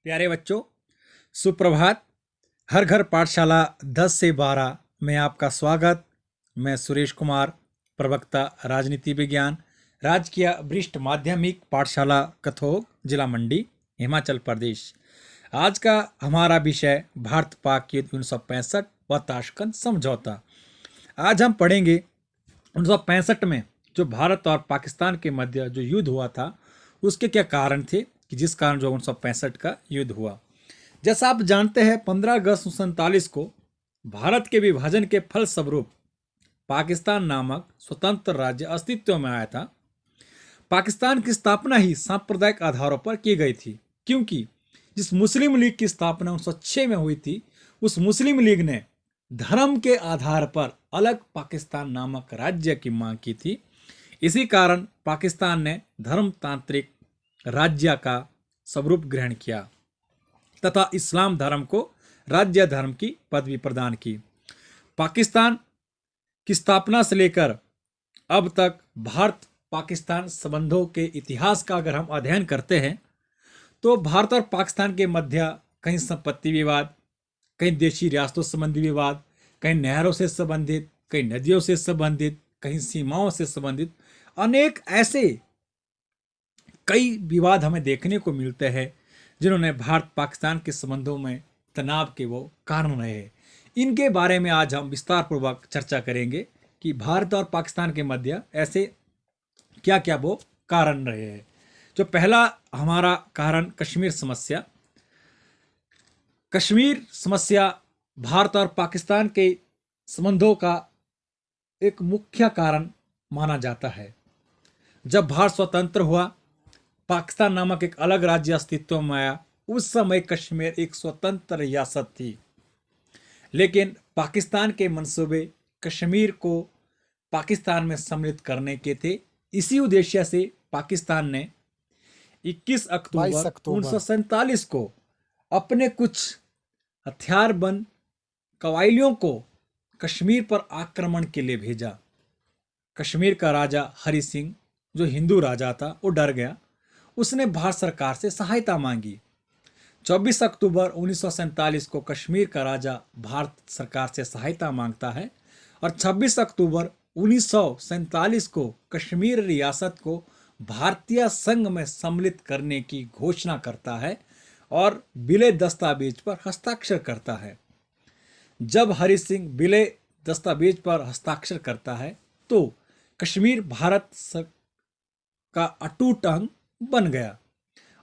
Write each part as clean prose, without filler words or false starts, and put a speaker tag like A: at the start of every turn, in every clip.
A: प्यारे बच्चों, सुप्रभात। हर घर पाठशाला 10 से 12 में आपका स्वागत। मैं सुरेश कुमार, प्रवक्ता राजनीति विज्ञान, राजकीय वरिष्ठ माध्यमिक पाठशाला कथोग, जिला मंडी, हिमाचल प्रदेश। आज का हमारा विषय भारत पाक युद्ध 1965 व ताशकंद समझौता। आज हम पढ़ेंगे 1965 में जो भारत और पाकिस्तान के मध्य जो युद्ध हुआ था उसके क्या कारण थे कि जिस कारण जो 1965 का युद्ध हुआ। जैसा आप जानते हैं, 15 अगस्त 1947 को भारत के विभाजन के फलस्वरूप पाकिस्तान नामक स्वतंत्र राज्य अस्तित्व में आया था। पाकिस्तान की स्थापना ही सांप्रदायिक आधारों पर की गई थी, क्योंकि जिस मुस्लिम लीग की स्थापना 1906 में हुई थी, उस मुस्लिम लीग ने धर्म के आधार पर अलग पाकिस्तान नामक राज्य की मांग की थी। इसी कारण पाकिस्तान ने धर्मतांत्रिक राज्य का स्वरूप ग्रहण किया तथा इस्लाम धर्म को राज्य धर्म की पदवी प्रदान की। पाकिस्तान की स्थापना से लेकर अब तक भारत पाकिस्तान संबंधों के इतिहास का अगर हम अध्ययन करते हैं तो भारत और पाकिस्तान के मध्य कहीं संपत्ति विवाद, कहीं देशी रियासतों संबंधी विवाद, कहीं नहरों से संबंधित, कहीं नदियों से संबंधित, कहीं सीमाओं से संबंधित अनेक ऐसे कई विवाद हमें देखने को मिलते हैं जिन्होंने भारत पाकिस्तान के संबंधों में तनाव के वो कारण रहे हैं। इनके बारे में आज हम विस्तार पूर्वक चर्चा करेंगे कि भारत और पाकिस्तान के मध्य ऐसे क्या क्या वो कारण रहे हैं। जो पहला हमारा कारण कश्मीर समस्या। कश्मीर समस्या भारत और पाकिस्तान के संबंधों का एक मुख्य कारण माना जाता है। जब भारत स्वतंत्र हुआ, पाकिस्तान नामक एक अलग राज्य अस्तित्व में आया। उस समय कश्मीर एक स्वतंत्र रियासत थी, लेकिन पाकिस्तान के मंसूबे कश्मीर को पाकिस्तान में सम्मिलित करने के थे। इसी उद्देश्य से पाकिस्तान ने 21 अक्टूबर 1947 को अपने कुछ हथियारबंद कवायलियों को कश्मीर पर आक्रमण के लिए भेजा। कश्मीर का राजा हरि सिंह, जो हिंदू राजा था, वो डर गया। उसने भारत सरकार से सहायता मांगी। 24 अक्टूबर 1947 को कश्मीर का राजा भारत सरकार से सहायता मांगता है और 26 अक्टूबर 1947 को कश्मीर रियासत को भारतीय संघ में सम्मिलित करने की घोषणा करता है और विलय दस्तावेज पर हस्ताक्षर करता है। जब हरि सिंह विलय दस्तावेज पर हस्ताक्षर करता है तो कश्मीर भारत का अटूट अंग बन गया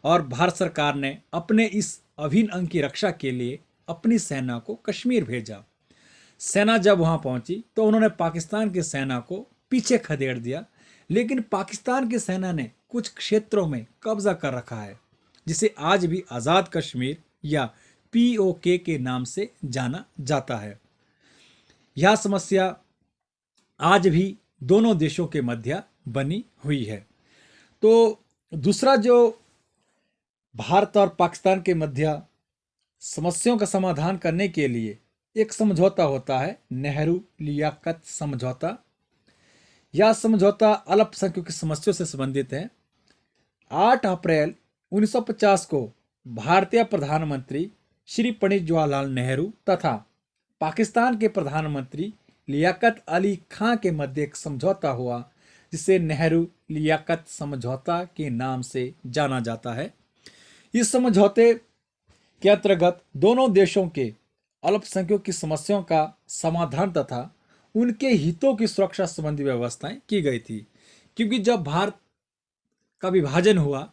A: और भारत सरकार ने अपने इस अभिन्न अंग की रक्षा के लिए अपनी सेना को कश्मीर भेजा। सेना जब वहां पहुंची तो उन्होंने पाकिस्तान की सेना को पीछे खदेड़ दिया, लेकिन पाकिस्तान की सेना ने कुछ क्षेत्रों में कब्जा कर रखा है, जिसे आज भी आज़ाद कश्मीर या POK के नाम से जाना जाता है। यह समस्या आज भी दोनों देशों के मध्य बनी हुई है। तो दूसरा जो भारत और पाकिस्तान के मध्य समस्याओं का समाधान करने के लिए एक समझौता होता है, नेहरू लियाकत समझौता। यह समझौता अल्पसंख्यकों की समस्याओं से संबंधित है। 8 अप्रैल 1950 को भारतीय प्रधानमंत्री श्री पंडित जवाहरलाल नेहरू तथा पाकिस्तान के प्रधानमंत्री लियाकत अली खां के मध्य एक समझौता हुआ, जिसे नेहरू लियाकत समझौता के नाम से जाना जाता है। इस समझौते के अंतर्गत दोनों देशों के अल्पसंख्यकों की समस्याओं का समाधान तथा उनके हितों की सुरक्षा संबंधी व्यवस्थाएं की गई थी। क्योंकि जब भारत का विभाजन हुआ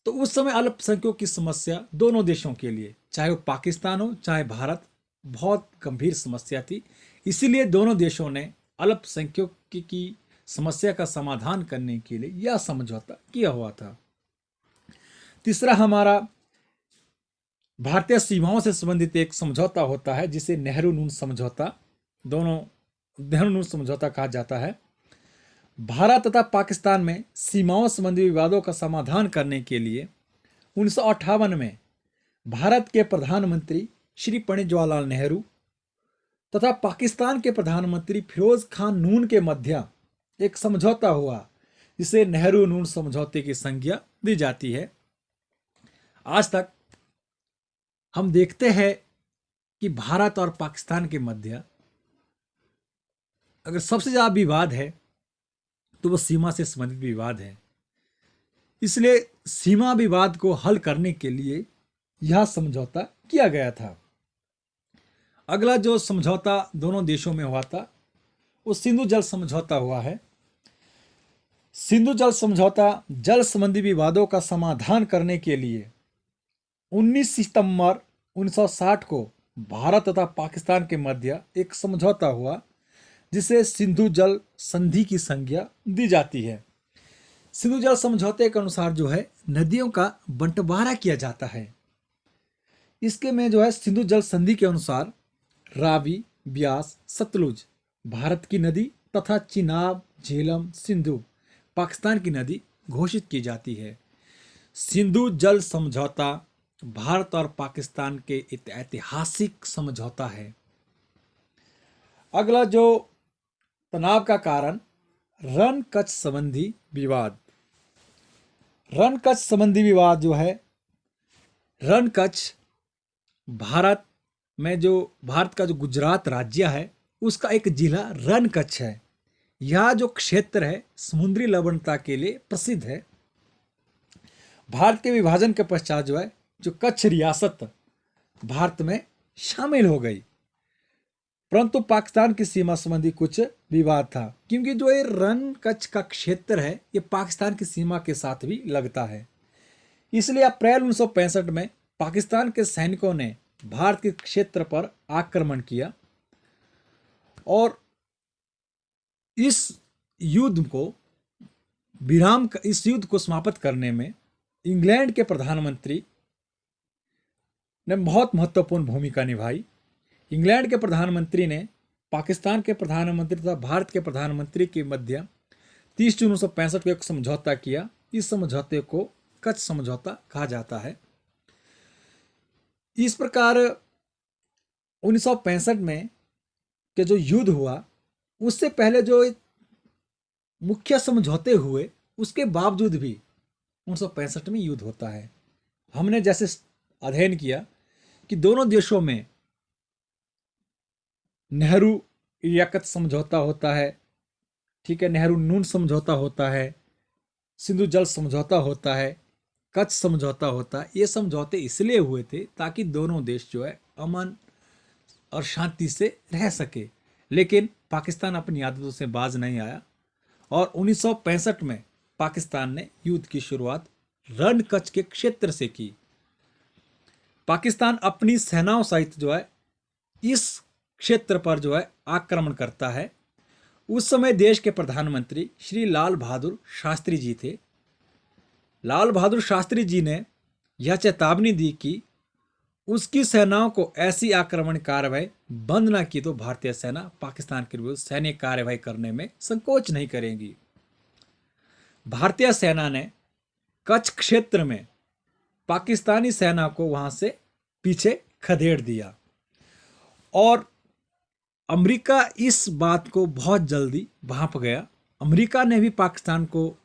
A: तो उस समय अल्पसंख्यकों की समस्या दोनों देशों के लिए, चाहे वो पाकिस्तान हो चाहे भारत, बहुत गंभीर समस्या थी। इसीलिए दोनों देशों ने अल्पसंख्यकों की समस्या का समाधान करने के लिए यह समझौता किया हुआ था। तीसरा हमारा भारतीय सीमाओं से संबंधित एक समझौता होता है, जिसे नेहरू नून समझौता, दोनों नेहरू नून समझौता कहा जाता है। भारत तथा पाकिस्तान में सीमाओं संबंधी विवादों का समाधान करने के लिए 1958 में भारत के प्रधानमंत्री श्री पंडित जवाहरलाल नेहरू तथा पाकिस्तान के प्रधानमंत्री फिरोज खान नून के मध्य एक समझौता हुआ, जिसे नेहरू नून समझौते की संज्ञा दी जाती है। आज तक हम देखते हैं कि भारत और पाकिस्तान के मध्य अगर सबसे ज़्यादा विवाद है तो वो सीमा से संबंधित विवाद है। इसलिए सीमा विवाद को हल करने के लिए यह समझौता किया गया था। अगला जो समझौता दोनों देशों में हुआ था वो सिंधु जल समझौता हुआ है। सिंधु जल समझौता जल संबंधी विवादों का समाधान करने के लिए 19 सितंबर 1960 को भारत तथा पाकिस्तान के मध्य एक समझौता हुआ जिसे सिंधु जल संधि की संज्ञा दी जाती है। सिंधु जल समझौते के अनुसार जो है नदियों का बंटवारा किया जाता है। इसके में जो है सिंधु जल संधि के अनुसार रावी, ब्यास, सतलुज भारत की नदी तथा चिनाब, झेलम, सिंधु पाकिस्तान की नदी घोषित की जाती है। सिंधु जल समझौता भारत और पाकिस्तान के एक ऐतिहासिक समझौता है। अगला जो तनाव का कारण रण कच्छ संबंधी विवाद। रण कच्छ संबंधी विवाद जो है, रण कच्छ भारत में जो भारत का जो गुजरात राज्य है उसका एक जिला रण कच्छ है। यह जो क्षेत्र है समुद्री लवणता के लिए प्रसिद्ध है। भारत के विभाजन के पश्चात जो है जो कच्छ रियासत भारत में शामिल हो गई, परंतु पाकिस्तान की सीमा संबंधी कुछ विवाद था क्योंकि जो ये रण कच्छ का क्षेत्र है ये पाकिस्तान की सीमा के साथ भी लगता है। इसलिए अप्रैल 1965 में पाकिस्तान के सैनिकों ने भारत के क्षेत्र पर आक्रमण किया और इस युद्ध को समाप्त करने में इंग्लैंड के प्रधानमंत्री ने बहुत महत्वपूर्ण भूमिका निभाई। इंग्लैंड के प्रधानमंत्री ने पाकिस्तान के प्रधानमंत्री तथा भारत के प्रधानमंत्री के मध्य 30 जून 1965 को एक समझौता किया। इस समझौते को कच्छ समझौता कहा जाता है। इस प्रकार 1965 में के जो युद्ध हुआ उससे पहले जो मुख्य समझौते हुए उसके बावजूद भी 1965 में युद्ध होता है। हमने जैसे अध्ययन किया कि दोनों देशों में नेहरू लियाकत समझौता होता है, ठीक है, नेहरू नून समझौता होता है, सिंधु जल समझौता होता है, कच्छ समझौता होता है। ये समझौते इसलिए हुए थे ताकि दोनों देश जो है अमन और शांति से रह सके, लेकिन पाकिस्तान अपनी आदतों से बाज नहीं आया और 1965 में पाकिस्तान ने युद्ध की शुरुआत रण कच्छ के क्षेत्र से की। पाकिस्तान अपनी सेनाओं सहित जो है इस क्षेत्र पर जो है आक्रमण करता है। उस समय देश के प्रधानमंत्री श्री लाल बहादुर शास्त्री जी थे। लाल बहादुर शास्त्री जी ने यह चेतावनी दी कि उसकी सेनाओं को ऐसी आक्रमण कार्रवाई बंद न की तो भारतीय सेना पाकिस्तान के विरुद्ध सैन्य कार्रवाई करने में संकोच नहीं करेगी। भारतीय सेना ने कच्छ क्षेत्र में पाकिस्तानी सेना को वहां से पीछे खदेड़ दिया और अमेरिका इस बात को बहुत जल्दी भांप गया। अमेरिका ने भी पाकिस्तान को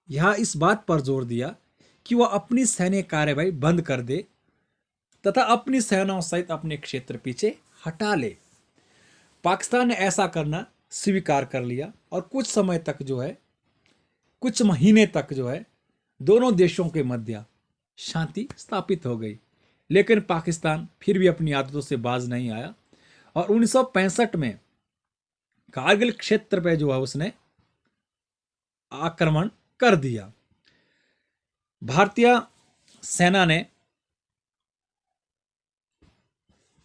A: यह इस बात पर जोर दिया कि वह अपनी सैन्य कार्रवाई बंद कर दे तथा अपनी सेनाओं सहित अपने क्षेत्र पीछे हटा ले। पाकिस्तान ने ऐसा करना स्वीकार कर लिया और कुछ समय तक जो है, कुछ महीने तक जो है दोनों देशों के मध्य शांति स्थापित हो गई। लेकिन पाकिस्तान फिर भी अपनी आदतों से बाज नहीं आया और 1965 में कारगिल क्षेत्र पर जो है उसने आक्रमण कर दिया। भारतीय सेना ने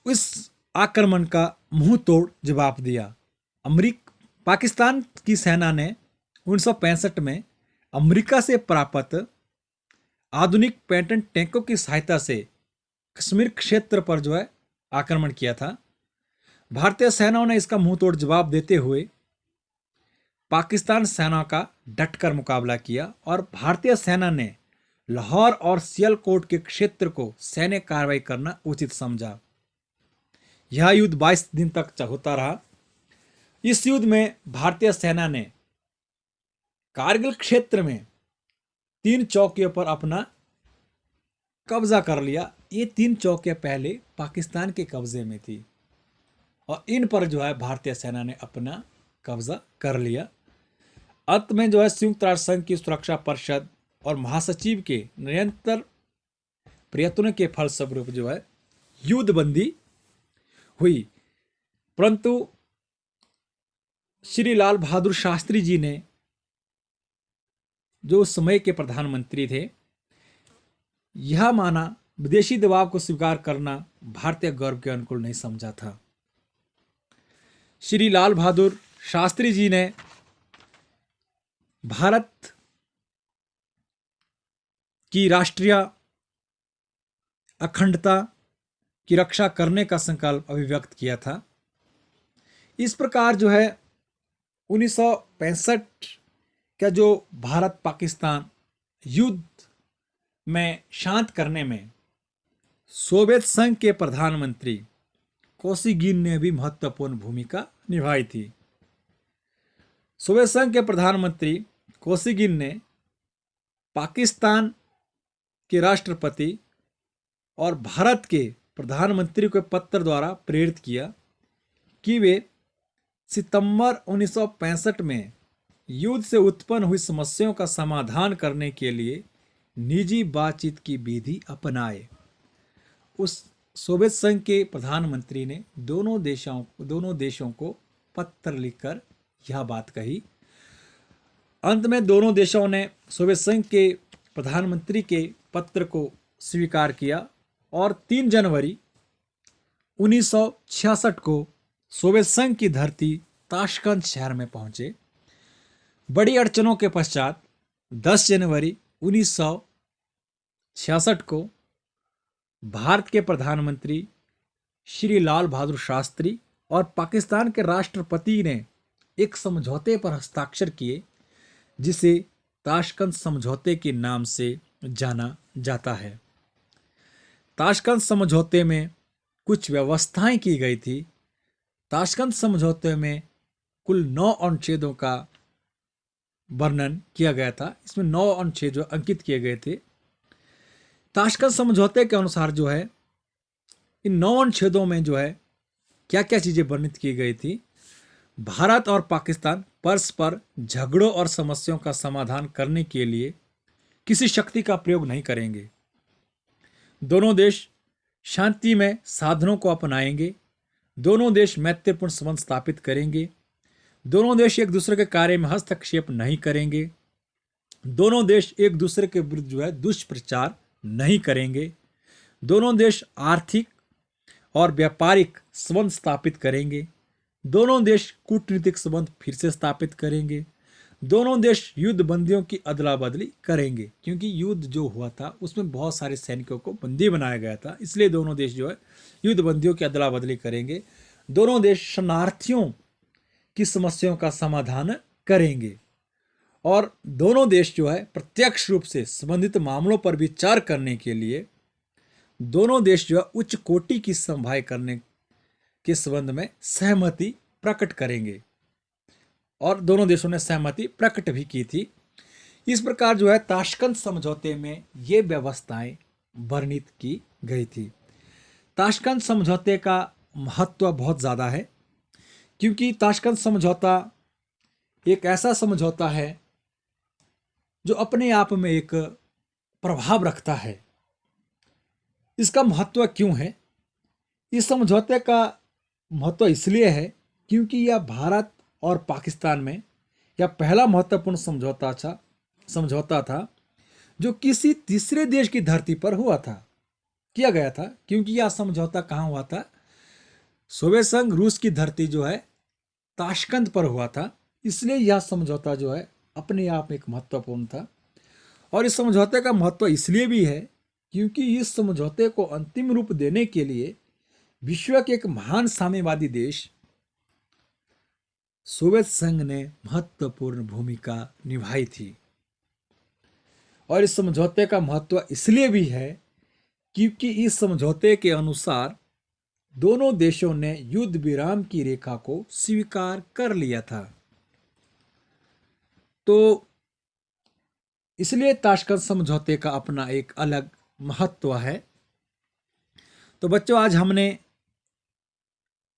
A: इस आक्रमण का मुंह तोड़ जवाब दिया। पाकिस्तान की सेना ने 1965 में अमेरिका से प्राप्त आधुनिक पैटर्न टैंकों की सहायता से कश्मीर क्षेत्र पर जो है आक्रमण किया था। भारतीय सेनाओं ने इसका मुंह तोड़ जवाब देते हुए पाकिस्तान सेना का डटकर मुकाबला किया और भारतीय सेना ने लाहौर और सियालकोट के क्षेत्र को सैन्य कार्रवाई करना उचित समझा। यह युद्ध 22 दिन तक होता रहा। इस युद्ध में भारतीय सेना ने कारगिल क्षेत्र में 3 चौकियों पर अपना कब्जा कर लिया ये 3 चौकियां पहले पाकिस्तान के कब्जे में थी और इन पर जो है भारतीय सेना ने अपना कब्जा कर लिया। अंत में जो है संयुक्त राष्ट्र संघ की सुरक्षा परिषद और महासचिव के निरंतर प्रयत्नों के फलस्वरूप जो है युद्धबंदी हुई। परंतु श्री लाल बहादुर शास्त्री जी ने, जो उस समय के प्रधानमंत्री थे, यह माना विदेशी दबाव को स्वीकार करना भारतीय गौरव के अनुकूल नहीं समझा था। श्री लाल बहादुर शास्त्री जी ने भारत की राष्ट्रीय अखंडता की रक्षा करने का संकल्प अभिव्यक्त किया था। इस प्रकार जो है 1965 का जो भारत पाकिस्तान युद्ध में शांत करने में सोवियत संघ के प्रधानमंत्री कोसिगिन ने भी महत्वपूर्ण भूमिका निभाई थी। सोवियत संघ के प्रधानमंत्री कोसिगिन ने पाकिस्तान के राष्ट्रपति और भारत के प्रधानमंत्री को पत्र द्वारा प्रेरित किया कि वे सितंबर 1965 में युद्ध से उत्पन्न हुई समस्याओं का समाधान करने के लिए निजी बातचीत की विधि अपनाए। उस सोवियत संघ के प्रधानमंत्री ने दोनों देशों को पत्र लिखकर यह बात कही। अंत में दोनों देशों ने सोवियत संघ के प्रधानमंत्री के पत्र को स्वीकार किया और 3 जनवरी 1966 को सोवियत संघ की धरती ताशकंद शहर में पहुंचे। बड़ी अड़चनों के पश्चात 10 जनवरी 1966 को भारत के प्रधानमंत्री श्री लाल बहादुर शास्त्री और पाकिस्तान के राष्ट्रपति ने एक समझौते पर हस्ताक्षर किए, जिसे ताशकंद समझौते के नाम से जाना जाता है। ताशकंद समझौते में कुछ व्यवस्थाएं की गई थी। ताशकंद समझौते में कुल 9 अनुच्छेदों का वर्णन किया गया था। इसमें 9 अनुच्छेद जो अंकित किए गए थे। ताशकंद समझौते के अनुसार जो है इन 9 अनुच्छेदों में जो है क्या क्या चीजें वर्णित की गई थी। भारत और पाकिस्तान परस्पर झगड़ों और समस्याओं का समाधान करने के लिए किसी शक्ति का प्रयोग नहीं करेंगे। दोनों देश शांति में साधनों को अपनाएंगे। दोनों देश मैत्रीपूर्ण संबंध स्थापित करेंगे। दोनों देश एक दूसरे के कार्य में हस्तक्षेप नहीं करेंगे। दोनों देश एक दूसरे के विरुद्ध जो है दुष्प्रचार नहीं करेंगे। दोनों देश आर्थिक और व्यापारिक संबंध स्थापित करेंगे। दोनों देश कूटनीतिक संबंध फिर से स्थापित करेंगे। दोनों देश युद्ध बंदियों की अदला बदली करेंगे, क्योंकि युद्ध जो हुआ था उसमें बहुत सारे सैनिकों को बंदी बनाया गया था, इसलिए दोनों देश जो है युद्ध बंदियों की अदला बदली करेंगे। दोनों देश शरणार्थियों की समस्याओं का समाधान करेंगे और दोनों देश जो है प्रत्यक्ष रूप से संबंधित मामलों पर विचार करने के लिए दोनों देश जो है उच्च कोटि की समवाय करने के संबंध में सहमति प्रकट करेंगे और दोनों देशों ने सहमति प्रकट भी की थी। इस प्रकार जो है ताशकंद समझौते में ये व्यवस्थाएं वर्णित की गई थी। ताशकंद समझौते का महत्व बहुत ज़्यादा है, क्योंकि ताशकंद समझौता एक ऐसा समझौता है जो अपने आप में एक प्रभाव रखता है। इसका महत्व क्यों है? इस समझौते का महत्व इसलिए है क्योंकि यह भारत और पाकिस्तान में यह पहला महत्वपूर्ण समझौता था जो किसी तीसरे देश की धरती पर किया गया था। क्योंकि यह समझौता कहाँ हुआ था? सोवियत संघ रूस की धरती जो है ताशकंद पर हुआ था, इसलिए यह समझौता जो है अपने आप में एक महत्वपूर्ण था। और इस समझौते का महत्व इसलिए भी है क्योंकि इस समझौते को अंतिम रूप देने के लिए विश्व के एक महान साम्यवादी देश सोवियत संघ ने महत्वपूर्ण भूमिका निभाई थी। और इस समझौते का महत्व इसलिए भी है क्योंकि इस समझौते के अनुसार दोनों देशों ने युद्ध विराम की रेखा को स्वीकार कर लिया था। तो इसलिए ताशकंद समझौते का अपना एक अलग महत्व है। तो बच्चों, आज हमने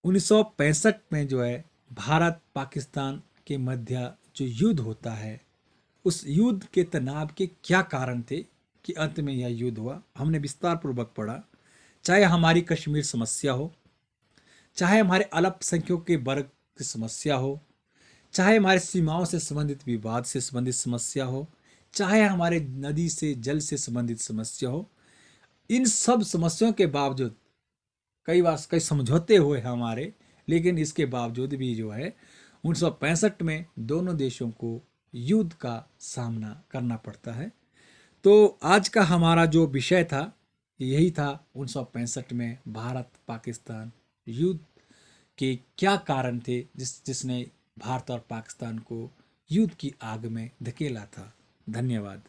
A: 1965 में जो है भारत पाकिस्तान के मध्य जो युद्ध होता है, उस युद्ध के तनाव के क्या कारण थे कि अंत में यह युद्ध हुआ, हमने विस्तार पूर्वक पढ़ा। चाहे हमारी कश्मीर समस्या हो, चाहे हमारे अल्पसंख्यकों के वर्ग की समस्या हो, चाहे हमारे सीमाओं से संबंधित विवाद से संबंधित समस्या हो, चाहे हमारे नदी से जल से संबंधित समस्या हो, इन सब समस्याओं के बावजूद कई बार कई समझौते हुए हमारे, लेकिन इसके बावजूद भी जो है 1965 में दोनों देशों को युद्ध का सामना करना पड़ता है। तो आज का हमारा जो विषय था यही था, 1965 में भारत पाकिस्तान युद्ध के क्या कारण थे जिसने भारत और पाकिस्तान को युद्ध की आग में धकेला था। धन्यवाद।